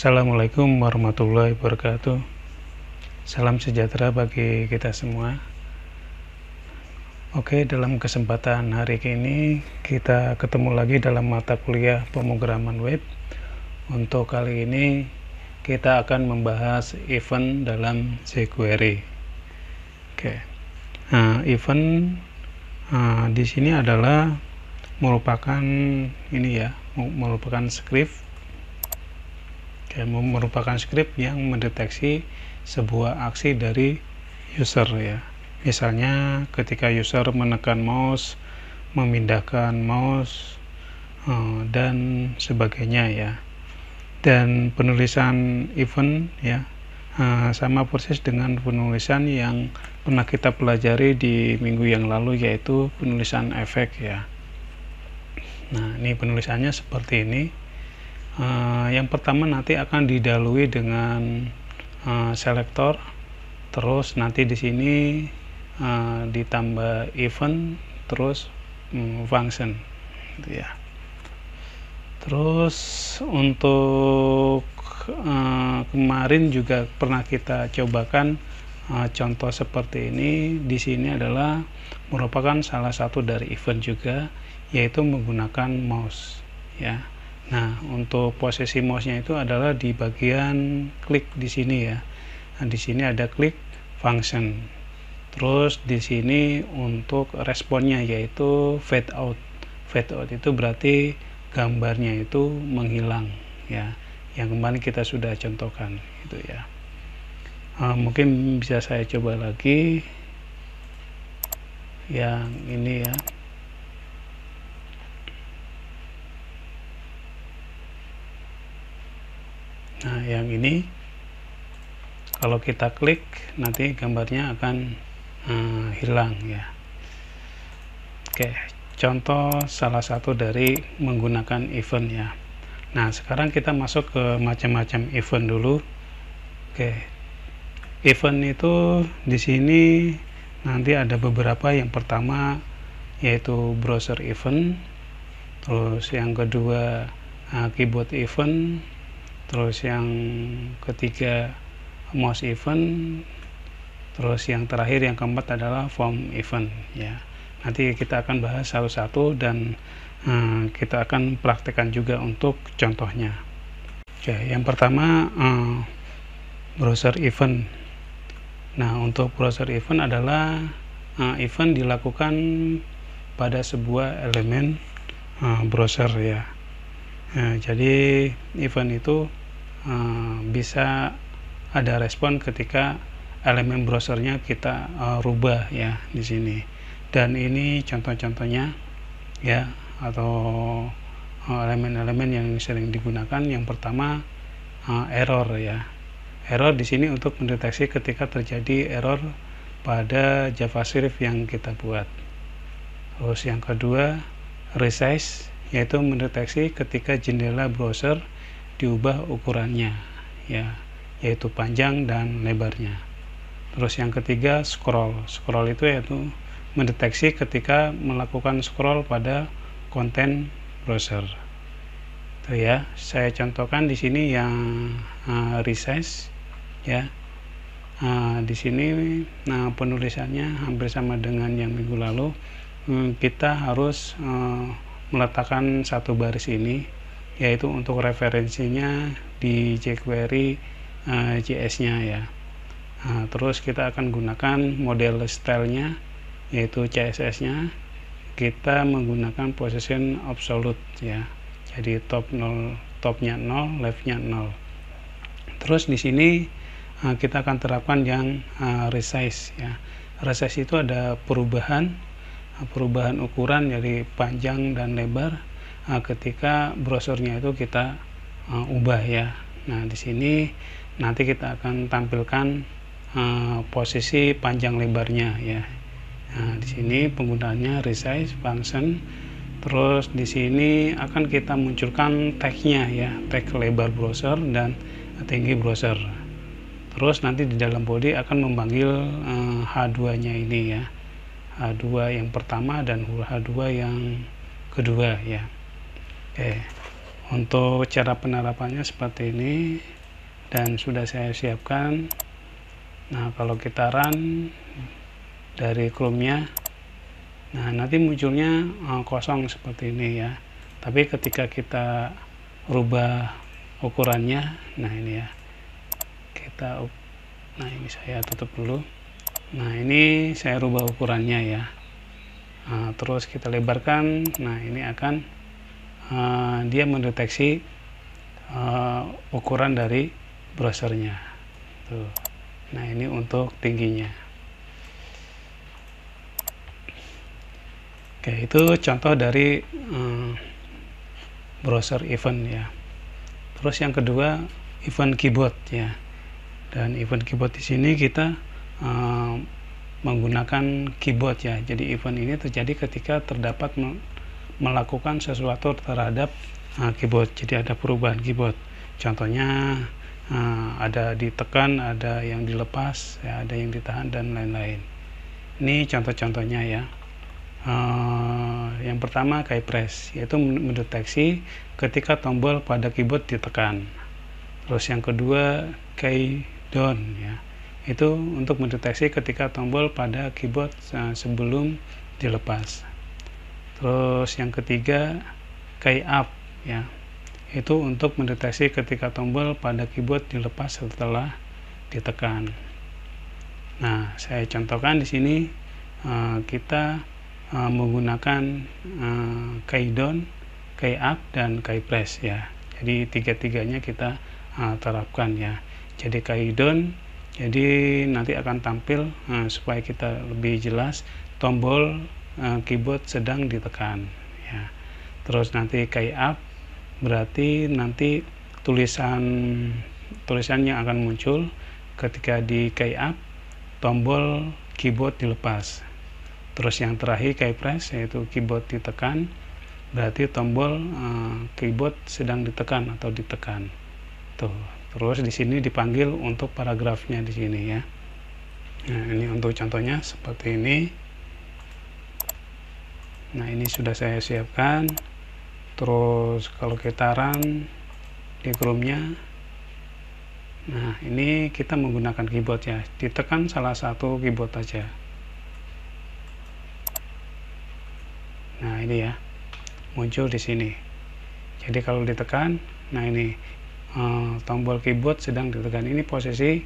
Assalamualaikum warahmatullahi wabarakatuh. Salam sejahtera bagi kita semua. Oke, dalam kesempatan hari ini kita ketemu lagi dalam mata kuliah pemrograman web. Untuk kali ini kita akan membahas event dalam jQuery. Oke. Nah, event di sini adalah merupakan script. Merupakan script yang mendeteksi sebuah aksi dari user ya. Misalnya ketika user menekan mouse, memindahkan mouse, dan sebagainya ya. Dan penulisan event ya sama persis dengan penulisan yang pernah kita pelajari di minggu yang lalu, yaitu penulisan efek ya. Nah, ini penulisannya seperti ini. Yang pertama nanti akan didahului dengan selektor, terus nanti di sini ditambah event, terus function gitu ya. Terus untuk kemarin juga pernah kita cobakan contoh seperti ini. Di sini adalah merupakan salah satu dari event juga, yaitu menggunakan mouse ya. Nah, untuk posisi mouse-nya itu adalah di bagian klik di sini ya. Nah, di sini ada klik function. Terus di sini untuk responnya yaitu fade out. Fade out itu berarti gambarnya itu menghilang ya. Yang kemarin kita sudah contohkan gitu ya. Mungkin bisa saya coba lagi yang ini ya. Nah, yang ini kalau kita klik nanti gambarnya akan hilang ya. Oke, contoh salah satu dari menggunakan event ya. Nah, sekarang kita masuk ke macam-macam event dulu. Oke, event itu di sini nanti ada beberapa. Yang pertama yaitu browser event, terus yang kedua keyboard event, terus yang ketiga mouse event, terus yang terakhir yang keempat adalah form event ya. Nanti kita akan bahas satu-satu dan kita akan praktekkan juga untuk contohnya. Oke, yang pertama browser event. Nah, untuk browser event adalah event dilakukan pada sebuah elemen browser ya. Jadi event itu bisa ada respon ketika elemen browsernya kita rubah ya di sini. Dan ini contoh-contohnya ya, atau elemen-elemen yang sering digunakan. Yang pertama error ya. Error di sini untuk mendeteksi ketika terjadi error pada JavaScript yang kita buat. Terus yang kedua resize, yaitu mendeteksi ketika jendela browser diubah ukurannya ya, yaitu panjang dan lebarnya. Terus yang ketiga scroll. Scroll itu yaitu mendeteksi ketika melakukan scroll pada konten browser. Itu ya, saya contohkan di sini yang resize ya. Di sini penulisannya hampir sama dengan yang minggu lalu. Kita harus meletakkan satu baris ini, yaitu untuk referensinya di jQuery JS-nya ya. Terus kita akan gunakan model stylenya, yaitu CSS-nya. Kita menggunakan position absolute ya. Jadi topnya 0, leftnya 0. Terus di sini kita akan terapkan yang resize ya. Resize itu ada perubahan ukuran dari panjang dan lebar ketika browsernya itu kita ubah ya. Nah, di sini nanti kita akan tampilkan posisi panjang lebarnya ya. Nah, di sini penggunaannya resize function. Terus di sini akan kita munculkan tagnya ya, tag lebar browser dan tinggi browser. Terus nanti di dalam body akan memanggil H2-nya ini ya. H2 yang pertama dan H2 yang kedua ya. Oke. Untuk cara penerapannya seperti ini, dan sudah saya siapkan. Nah, kalau kita run dari Chrome-nya, nah nanti munculnya kosong seperti ini ya. Tapi ketika kita rubah ukurannya, nah ini ya, nah ini saya tutup dulu. Nah, ini saya rubah ukurannya ya. Nah, terus kita lebarkan. Nah, ini akan dia mendeteksi ukuran dari browsernya tuh. Nah, ini untuk tingginya. Oke, itu contoh dari browser event ya. Terus yang kedua, event keyboard ya. Dan event keyboard di sini kita menggunakan keyboard ya. Jadi event ini terjadi ketika terdapat melakukan sesuatu terhadap keyboard. Jadi ada perubahan keyboard. Contohnya ada ditekan, ada yang dilepas, ya, ada yang ditahan dan lain-lain. Ini contoh-contohnya ya. Yang pertama key press, yaitu mendeteksi ketika tombol pada keyboard ditekan. Terus yang kedua key down ya. Itu untuk mendeteksi ketika tombol pada keyboard sebelum dilepas. Terus yang ketiga key up ya, itu untuk mendeteksi ketika tombol pada keyboard dilepas setelah ditekan. Nah, saya contohkan di sini kita menggunakan key down, key up dan key press ya. Jadi tiga-tiganya kita terapkan ya. Jadi key down, jadi nanti akan tampil supaya kita lebih jelas tombol keyboard sedang ditekan ya. Terus nanti key up berarti nanti tulisannya akan muncul ketika di key up tombol keyboard dilepas. Terus yang terakhir key press, yaitu keyboard ditekan, berarti tombol keyboard sedang ditekan atau ditekan tuh. Terus di sini dipanggil untuk paragrafnya di sini ya. Nah, ini untuk contohnya seperti ini. Nah, ini sudah saya siapkan. Terus kalau kita run di Chrome-nya, nah ini kita menggunakan keyboard ya. Ditekan salah satu keyboard aja. Nah, ini ya, muncul di sini. Jadi kalau ditekan, nah ini tombol keyboard sedang ditekan. Ini posisi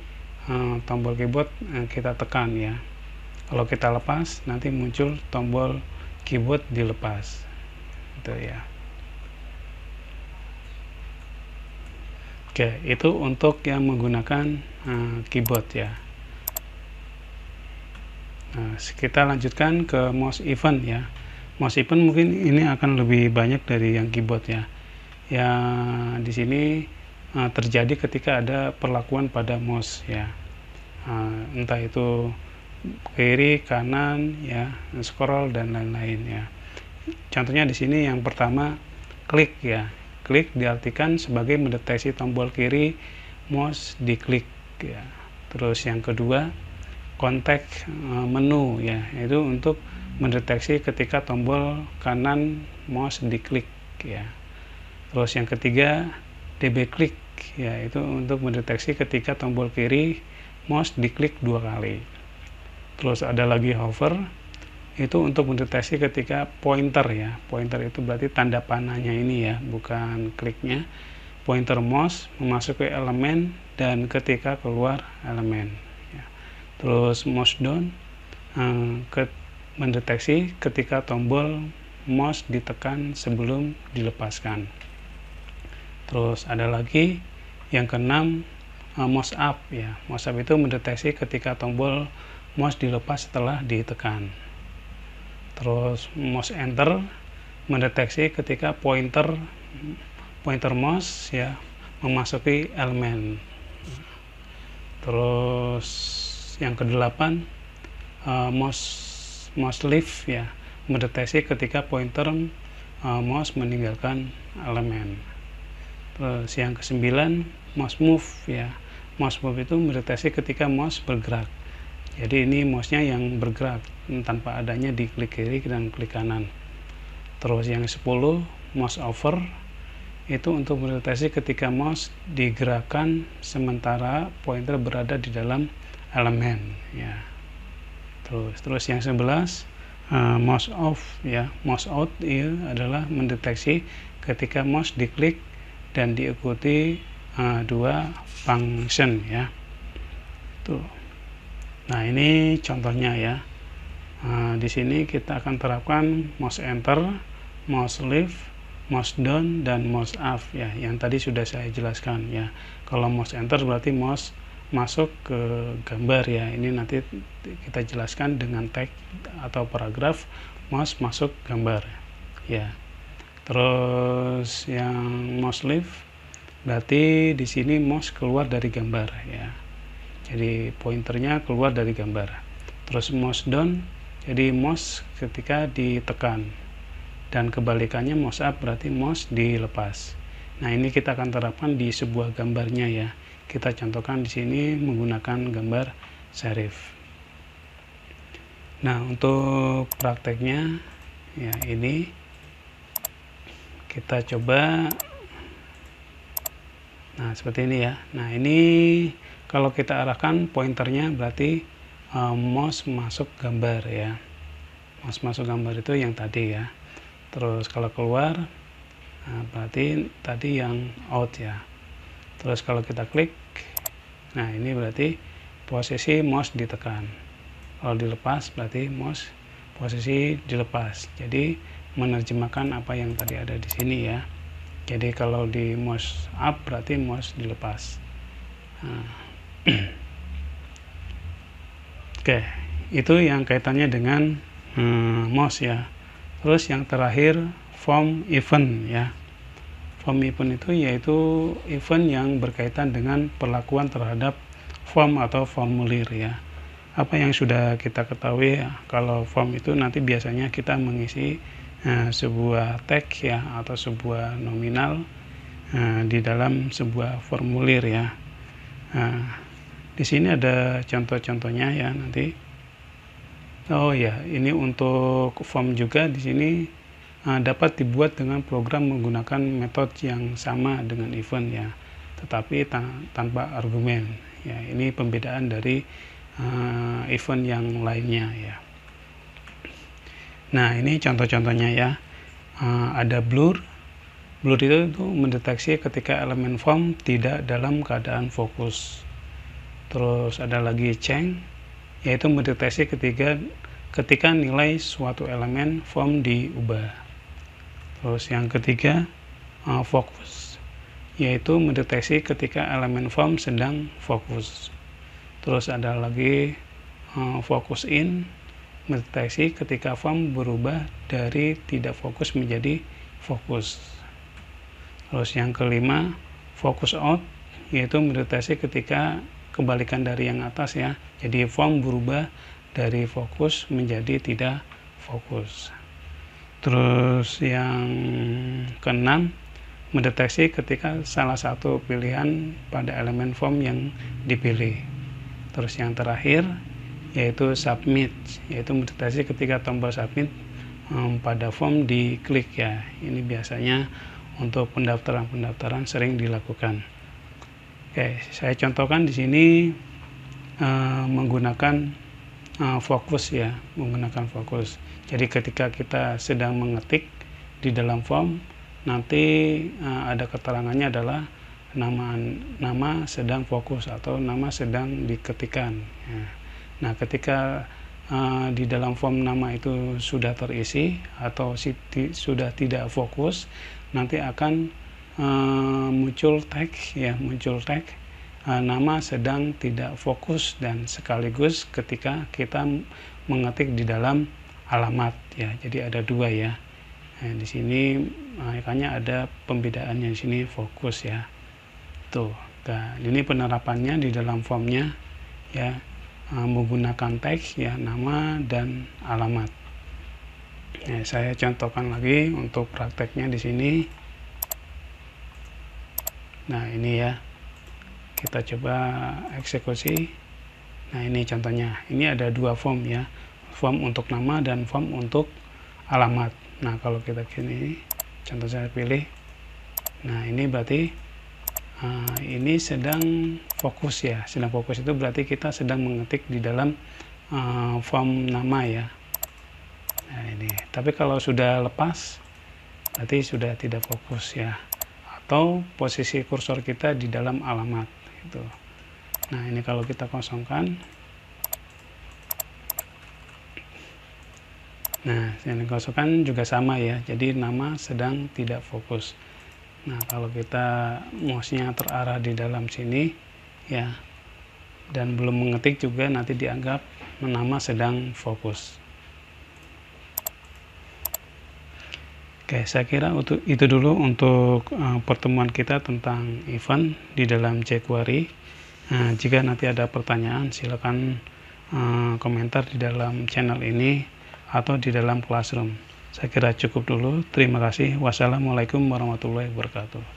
tombol keyboard kita tekan ya. Kalau kita lepas, nanti muncul tombol keyboard dilepas itu ya. Oke, itu untuk yang menggunakan keyboard ya. Nah, kita lanjutkan ke mouse event ya. Mouse event mungkin ini akan lebih banyak dari yang keyboard ya. Yang di sini terjadi ketika ada perlakuan pada mouse ya. Entah itu kiri, kanan, ya, scroll dan lain-lain ya. Contohnya di sini yang pertama klik ya. Klik diartikan sebagai mendeteksi tombol kiri mouse diklik ya. Terus yang kedua kontak menu ya, itu untuk mendeteksi ketika tombol kanan mouse diklik ya. Terus yang ketiga DB klik ya, itu untuk mendeteksi ketika tombol kiri mouse diklik 2 kali. Terus ada lagi hover, itu untuk mendeteksi ketika pointer ya. Pointer itu berarti tanda panahnya ini ya, bukan kliknya. Pointer mouse memasuki elemen dan ketika keluar elemen ya. Terus mouse down mendeteksi ketika tombol mouse ditekan sebelum dilepaskan. Terus ada lagi yang keenam mouse up ya. Mouse up itu mendeteksi ketika tombol mouse dilepas setelah ditekan. Terus mouse enter mendeteksi ketika pointer mouse ya memasuki elemen. Terus yang kedelapan mouse leave ya, mendeteksi ketika pointer mouse meninggalkan elemen. Terus yang kesembilan mouse move ya. Mouse move itu mendeteksi ketika mouse bergerak. Jadi ini mouse-nya yang bergerak tanpa adanya di klik kiri dan klik kanan. Terus yang 10 mouse over itu untuk mendeteksi ketika mouse digerakkan sementara pointer berada di dalam elemen ya. Terus yang 11 mouse off ya. Mouse out itu adalah mendeteksi ketika mouse diklik dan diikuti dua function ya. Tuh. Nah, ini contohnya ya. Di sini kita akan terapkan mouse enter, mouse left, mouse down, dan mouse up ya, yang tadi sudah saya jelaskan ya. Kalau mouse enter berarti mouse masuk ke gambar ya. Ini nanti kita jelaskan dengan tag atau paragraf mouse masuk gambar ya. Terus yang mouse left berarti di sini mouse keluar dari gambar ya. Jadi pointernya keluar dari gambar. Terus mouse down, jadi mouse ketika ditekan, dan kebalikannya mouse up berarti mouse dilepas. Nah, ini kita akan terapkan di sebuah gambarnya ya. Kita contohkan di sini menggunakan gambar serif. Nah, untuk prakteknya ya ini kita coba. Nah, seperti ini ya. Nah, ini kalau kita arahkan pointernya berarti mouse masuk gambar ya. Mouse masuk gambar itu yang tadi ya. Terus kalau keluar berarti tadi yang out ya. Terus kalau kita klik, nah ini berarti posisi mouse ditekan. Kalau dilepas berarti mouse posisi dilepas. Jadi menerjemahkan apa yang tadi ada di sini ya. Jadi kalau di mouse up berarti mouse dilepas. Oke, itu yang kaitannya dengan mouse ya. Terus yang terakhir form event ya. Form event itu yaitu event yang berkaitan dengan perlakuan terhadap form atau formulir ya. Apa yang sudah kita ketahui ya, kalau form itu nanti biasanya kita mengisi sebuah tag ya atau sebuah nominal di dalam sebuah formulir ya. Di sini ada contoh-contohnya ya nanti. Oh ya, ini untuk form juga di sini dapat dibuat dengan program menggunakan metode yang sama dengan event ya, tetapi tanpa argumen ya. Ini pembedaan dari event yang lainnya ya. Nah, ini contoh-contohnya ya. Ada blur. Blur itu mendeteksi ketika elemen form tidak dalam keadaan fokus. Terus ada lagi change, yaitu mendeteksi ketika nilai suatu elemen form diubah. Terus yang ketiga focus, yaitu mendeteksi ketika elemen form sedang fokus. Terus ada lagi focus in, mendeteksi ketika form berubah dari tidak fokus menjadi fokus. Terus yang kelima focus out, yaitu mendeteksi ketika kebalikan dari yang atas ya. Jadi form berubah dari fokus menjadi tidak fokus. Terus yang keenam, mendeteksi ketika salah satu pilihan pada elemen form yang dipilih. Terus yang terakhir yaitu submit, yaitu mendeteksi ketika tombol submit pada form diklik ya. Ini biasanya untuk pendaftaran sering dilakukan. Oke, saya contohkan di sini menggunakan fokus ya, menggunakan fokus. Jadi ketika kita sedang mengetik di dalam form, nanti ada keterangannya adalah nama sedang fokus atau nama sedang diketikkan. Ya. Nah, ketika di dalam form nama itu sudah terisi atau sudah tidak fokus, nanti akan muncul tag ya, nama sedang tidak fokus, dan sekaligus ketika kita mengetik di dalam alamat ya. Jadi ada dua ya. Nah, di sini makanya ada pembedaannya di sini fokus ya. Tuh. Nah, ini penerapannya di dalam formnya ya, menggunakan tag ya, nama dan alamat. Nah, saya contohkan lagi untuk prakteknya di sini. Nah, ini ya, kita coba eksekusi. Nah, ini contohnya. Ini ada dua form ya, form untuk nama dan form untuk alamat. Nah, kalau kita gini, contoh saya pilih. Nah, ini berarti ini sedang fokus ya. Sedang fokus itu berarti kita sedang mengetik di dalam form nama ya. Nah, ini. Tapi kalau sudah lepas berarti sudah tidak fokus ya. Atau posisi kursor kita di dalam alamat gitu. Nah, ini kalau kita kosongkan. Nah, yang dikosongkan juga sama ya. Jadi nama sedang tidak fokus. Nah, kalau kita mouse-nya terarah di dalam sini ya, dan belum mengetik juga nanti dianggap nama sedang fokus. Oke, saya kira itu dulu untuk pertemuan kita tentang event di dalam jQuery. Nah, jika nanti ada pertanyaan, silakan komentar di dalam channel ini atau di dalam Classroom. Saya kira cukup dulu. Terima kasih. Wassalamualaikum warahmatullahi wabarakatuh.